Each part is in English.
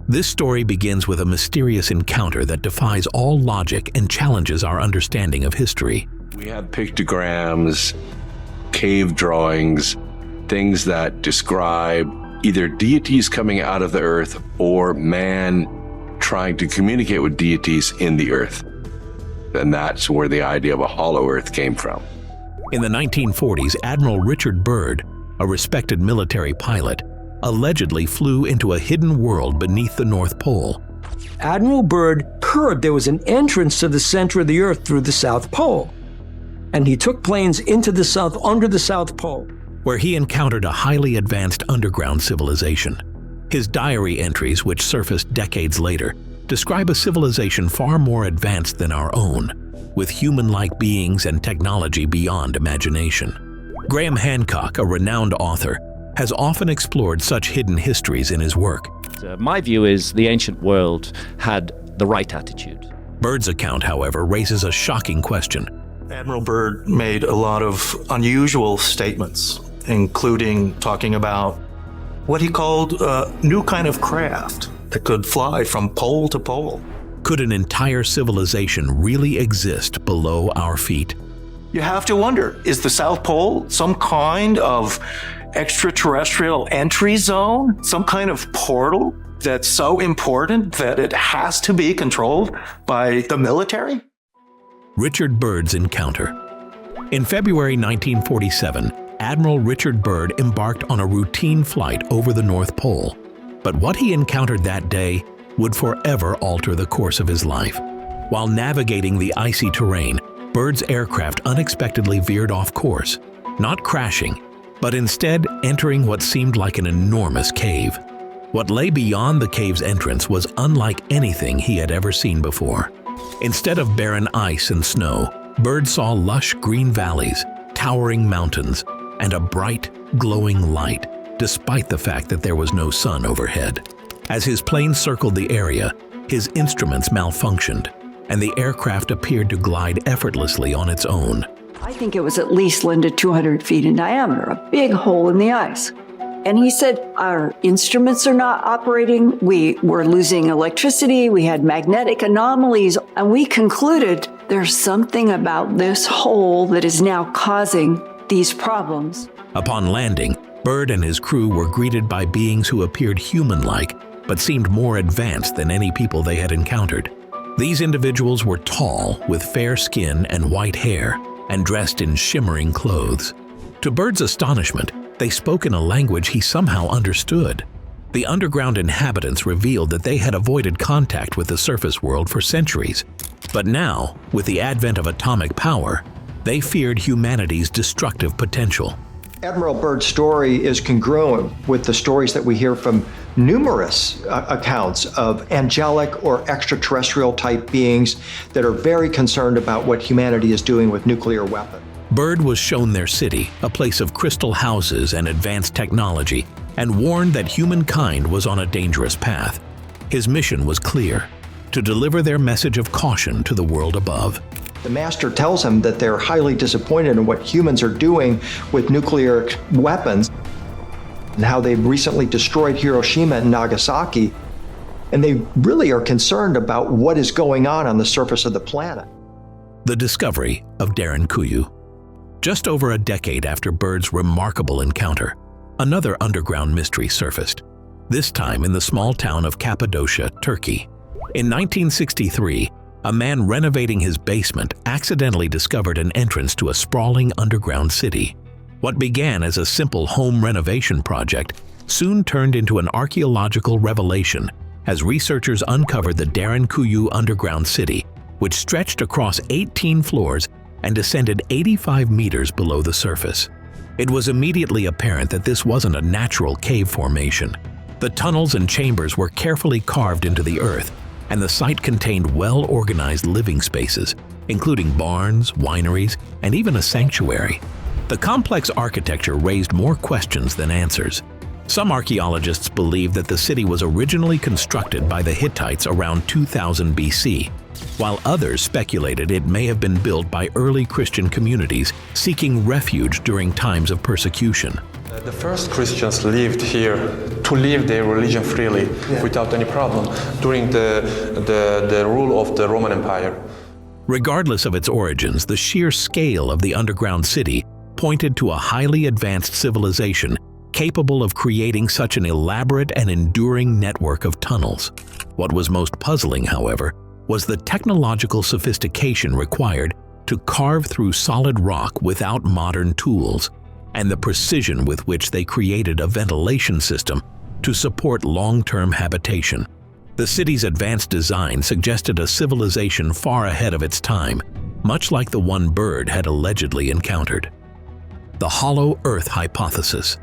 This story begins with a mysterious encounter that defies all logic and challenges our understanding of history. We have pictograms, cave drawings, things that describe either deities coming out of the earth or man trying to communicate with deities in the earth. And that's where the idea of a hollow earth came from. In the 1940s, Admiral Richard Byrd, a respected military pilot, allegedly flew into a hidden world beneath the North Pole. Admiral Byrd heard there was an entrance to the center of the Earth through the South Pole, and he took planes into the South, under the South Pole, where he encountered a highly advanced underground civilization. His diary entries, which surfaced decades later, describe a civilization far more advanced than our own, with human-like beings and technology beyond imagination. Graham Hancock, a renowned author, has often explored such hidden histories in his work. My view is the ancient world had the right attitude. Byrd's account, however, raises a shocking question. Admiral Byrd made a lot of unusual statements, including talking about what he called a new kind of craft that could fly from pole to pole. Could an entire civilization really exist below our feet? You have to wonder, is the South Pole some kind of extraterrestrial entry zone? Some kind of portal that's so important that it has to be controlled by the military? Richard Byrd's encounter. In February 1947, Admiral Richard Byrd embarked on a routine flight over the North Pole. But what he encountered that day would forever alter the course of his life. While navigating the icy terrain, Byrd's aircraft unexpectedly veered off course, not crashing, but instead entering what seemed like an enormous cave. What lay beyond the cave's entrance was unlike anything he had ever seen before. Instead of barren ice and snow, Byrd saw lush green valleys, towering mountains, and a bright, glowing light, despite the fact that there was no sun overhead. As his plane circled the area, his instruments malfunctioned, and the aircraft appeared to glide effortlessly on its own. I think it was at least, Linda, 200 feet in diameter, a big hole in the ice. And he said, our instruments are not operating, we were losing electricity, we had magnetic anomalies, and we concluded there's something about this hole that is now causing these problems. Upon landing, Byrd and his crew were greeted by beings who appeared human-like, but seemed more advanced than any people they had encountered. These individuals were tall, with fair skin and white hair, and dressed in shimmering clothes. To Byrd's astonishment, they spoke in a language he somehow understood. The underground inhabitants revealed that they had avoided contact with the surface world for centuries. But now, with the advent of atomic power, they feared humanity's destructive potential. Admiral Byrd's story is congruent with the stories that we hear from numerous accounts of angelic or extraterrestrial type beings that are very concerned about what humanity is doing with nuclear weapons. Byrd was shown their city, a place of crystal houses and advanced technology, and warned that humankind was on a dangerous path. His mission was clear: to deliver their message of caution to the world above. The master tells him that they're highly disappointed in what humans are doing with nuclear weapons and how they've recently destroyed Hiroshima and Nagasaki, and they really are concerned about what is going on the surface of the planet. The discovery of Daren Cuyu. Just over a decade after Byrd's remarkable encounter, another underground mystery surfaced, this time in the small town of Cappadocia, Turkey. In 1963, a man renovating his basement accidentally discovered an entrance to a sprawling underground city. What began as a simple home renovation project soon turned into an archaeological revelation as researchers uncovered the Daren Cuyu underground city, which stretched across 18 floors and descended 85 meters below the surface. It was immediately apparent that this wasn't a natural cave formation. The tunnels and chambers were carefully carved into the earth, and the site contained well-organized living spaces, including barns, wineries, and even a sanctuary. The complex architecture raised more questions than answers. Some archaeologists believe that the city was originally constructed by the Hittites around 2000 BC, while others speculated it may have been built by early Christian communities seeking refuge during times of persecution. The first Christians lived here to live their religion freely, without any problem, during the rule of the Roman Empire. Regardless of its origins, the sheer scale of the underground city pointed to a highly advanced civilization capable of creating such an elaborate and enduring network of tunnels. What was most puzzling, however, was the technological sophistication required to carve through solid rock without modern tools, and the precision with which they created a ventilation system to support long-term habitation. The city's advanced design suggested a civilization far ahead of its time, much like the one Byrd had allegedly encountered. The Hollow Earth Hypothesis.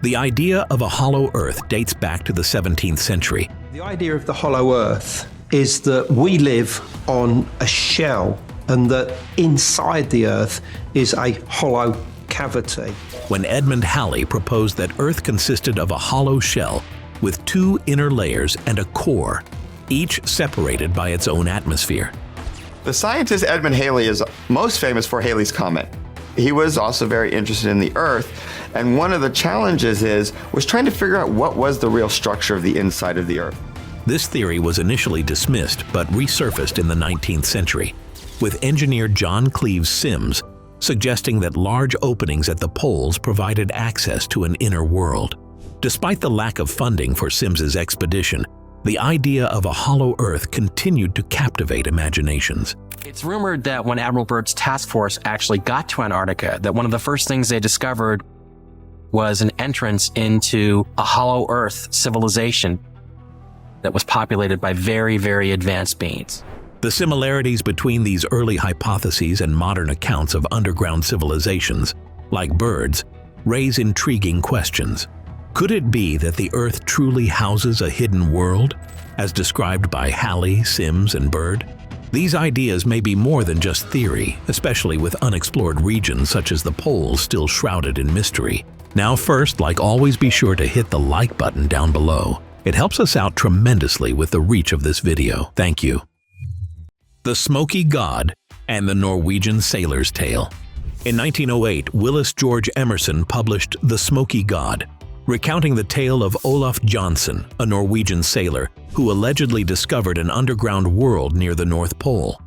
The idea of a hollow Earth dates back to the 17th century. The idea of the hollow Earth is that we live on a shell and that inside the Earth is a hollow cavity. When Edmund Halley proposed that Earth consisted of a hollow shell with two inner layers and a core, each separated by its own atmosphere. The scientist Edmund Halley is most famous for Halley's Comet. He was also very interested in the Earth, and one of the challenges was trying to figure out what was the real structure of the inside of the Earth. This theory was initially dismissed but resurfaced in the 19th century, with engineer John Cleves Sims suggesting that large openings at the poles provided access to an inner world. Despite the lack of funding for Sims's expedition, the idea of a hollow Earth continued to captivate imaginations. It's rumored that when Admiral Byrd's task force actually got to Antarctica, that one of the first things they discovered was an entrance into a hollow Earth civilization that was populated by very, very advanced beings. The similarities between these early hypotheses and modern accounts of underground civilizations, like Byrd's, raise intriguing questions. Could it be that the Earth truly houses a hidden world, as described by Halley, Sims, and Byrd? These ideas may be more than just theory, especially with unexplored regions such as the poles still shrouded in mystery. Now first, like always, be sure to hit the like button down below. It helps us out tremendously with the reach of this video. Thank you. The Smoky God and the Norwegian Sailor's Tale. In 1908, Willis George Emerson published The Smoky God, recounting the tale of Olaf Jansen, a Norwegian sailor who allegedly discovered an underground world near the North Pole.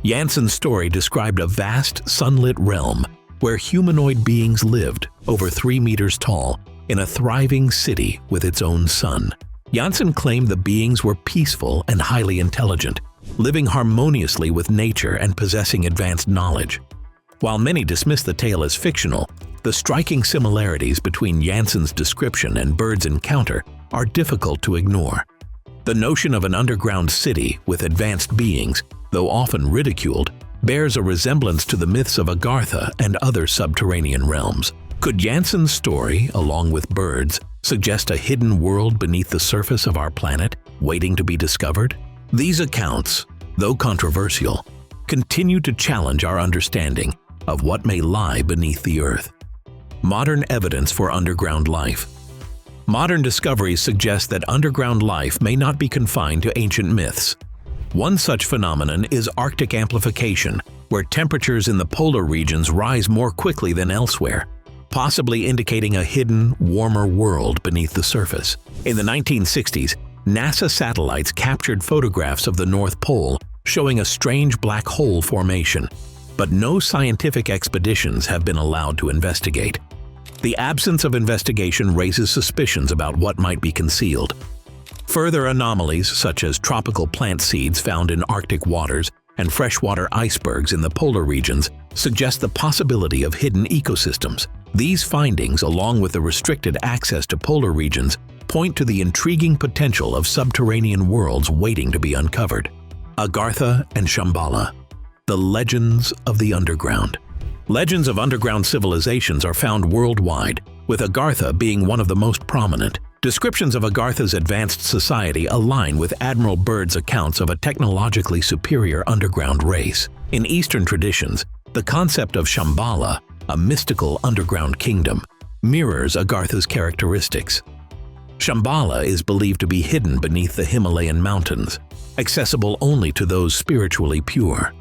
Jansen's story described a vast, sunlit realm where humanoid beings lived, over 3 meters tall, in a thriving city with its own sun. Jansen claimed the beings were peaceful and highly intelligent, living harmoniously with nature and possessing advanced knowledge. While many dismiss the tale as fictional, the striking similarities between Jansen's description and Byrd's encounter are difficult to ignore. The notion of an underground city with advanced beings, though often ridiculed, bears a resemblance to the myths of Agartha and other subterranean realms. Could Jansen's story, along with Byrd's, suggest a hidden world beneath the surface of our planet, waiting to be discovered? These accounts, though controversial, continue to challenge our understanding of what may lie beneath the Earth. Modern evidence for underground life. Modern discoveries suggest that underground life may not be confined to ancient myths. One such phenomenon is Arctic amplification, where temperatures in the polar regions rise more quickly than elsewhere, possibly indicating a hidden, warmer world beneath the surface. In the 1960s, NASA satellites captured photographs of the North Pole showing a strange black hole formation, but no scientific expeditions have been allowed to investigate. The absence of investigation raises suspicions about what might be concealed. Further anomalies, such as tropical plant seeds found in Arctic waters and freshwater icebergs in the polar regions, suggest the possibility of hidden ecosystems. These findings, along with the restricted access to polar regions, point to the intriguing potential of subterranean worlds waiting to be uncovered. Agartha and Shambhala. The legends of the underground. Legends of underground civilizations are found worldwide, with Agartha being one of the most prominent. Descriptions of Agartha's advanced society align with Admiral Byrd's accounts of a technologically superior underground race. In Eastern traditions, the concept of Shambhala, a mystical underground kingdom, mirrors Agartha's characteristics. Shambhala is believed to be hidden beneath the Himalayan mountains, accessible only to those spiritually pure.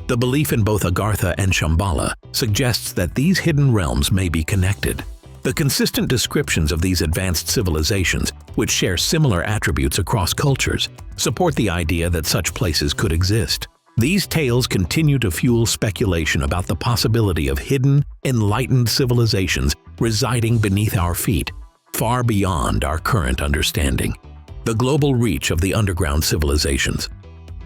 The belief in both Agartha and Shambhala suggests that these hidden realms may be connected. The consistent descriptions of these advanced civilizations, which share similar attributes across cultures, support the idea that such places could exist. These tales continue to fuel speculation about the possibility of hidden, enlightened civilizations residing beneath our feet, far beyond our current understanding. The global reach of the underground civilizations.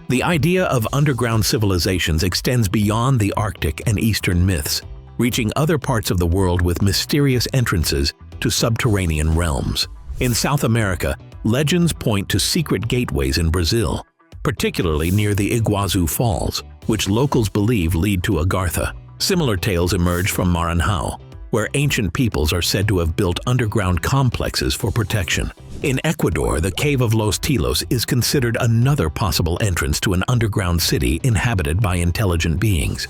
The idea of underground civilizations extends beyond the Arctic and Eastern myths, reaching other parts of the world with mysterious entrances to subterranean realms. In South America, legends point to secret gateways in Brazil, particularly near the Iguazu Falls, which locals believe lead to Agartha. Similar tales emerge from Maranhão, where ancient peoples are said to have built underground complexes for protection. In Ecuador, the Cave of Los Tilos is considered another possible entrance to an underground city inhabited by intelligent beings.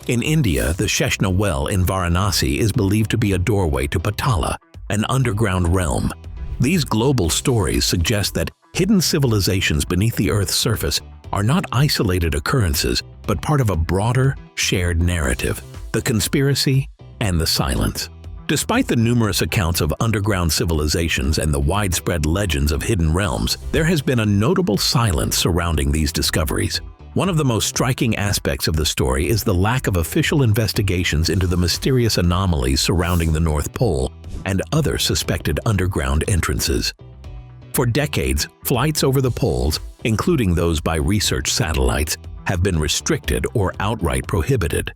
In India, the Sheshna Well in Varanasi is believed to be a doorway to Patala, an underground realm. These global stories suggest that hidden civilizations beneath the Earth's surface are not isolated occurrences, but part of a broader, shared narrative, the conspiracy and the silence. Despite the numerous accounts of underground civilizations and the widespread legends of hidden realms, there has been a notable silence surrounding these discoveries. One of the most striking aspects of the story is the lack of official investigations into the mysterious anomalies surrounding the North Pole and other suspected underground entrances. For decades, flights over the poles, including those by research satellites, have been restricted or outright prohibited.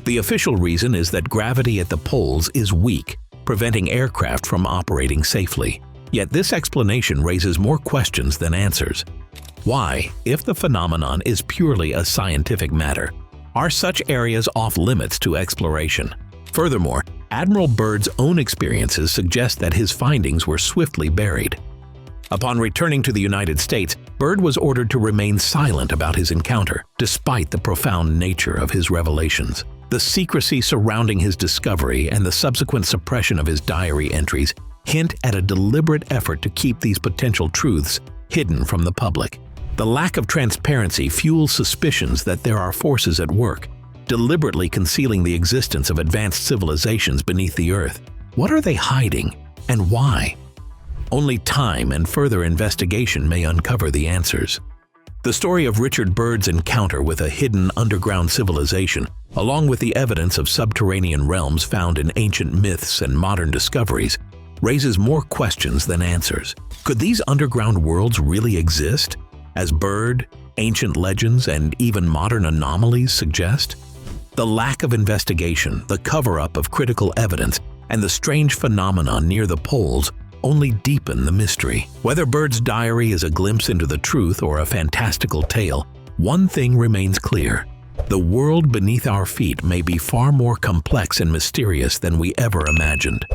The official reason is that gravity at the poles is weak, preventing aircraft from operating safely. Yet this explanation raises more questions than answers. Why, if the phenomenon is purely a scientific matter, are such areas off limits to exploration? Furthermore, Admiral Byrd's own experiences suggest that his findings were swiftly buried. Upon returning to the United States, Byrd was ordered to remain silent about his encounter, despite the profound nature of his revelations. The secrecy surrounding his discovery and the subsequent suppression of his diary entries hint at a deliberate effort to keep these potential truths hidden from the public. The lack of transparency fuels suspicions that there are forces at work, deliberately concealing the existence of advanced civilizations beneath the Earth. What are they hiding, and why? Only time and further investigation may uncover the answers. The story of Richard Byrd's encounter with a hidden underground civilization, along with the evidence of subterranean realms found in ancient myths and modern discoveries, raises more questions than answers. Could these underground worlds really exist, as Byrd, ancient legends, and even modern anomalies suggest? The lack of investigation, the cover-up of critical evidence, and the strange phenomenon near the poles only deepen the mystery. Whether Byrd's diary is a glimpse into the truth or a fantastical tale, one thing remains clear. The world beneath our feet may be far more complex and mysterious than we ever imagined.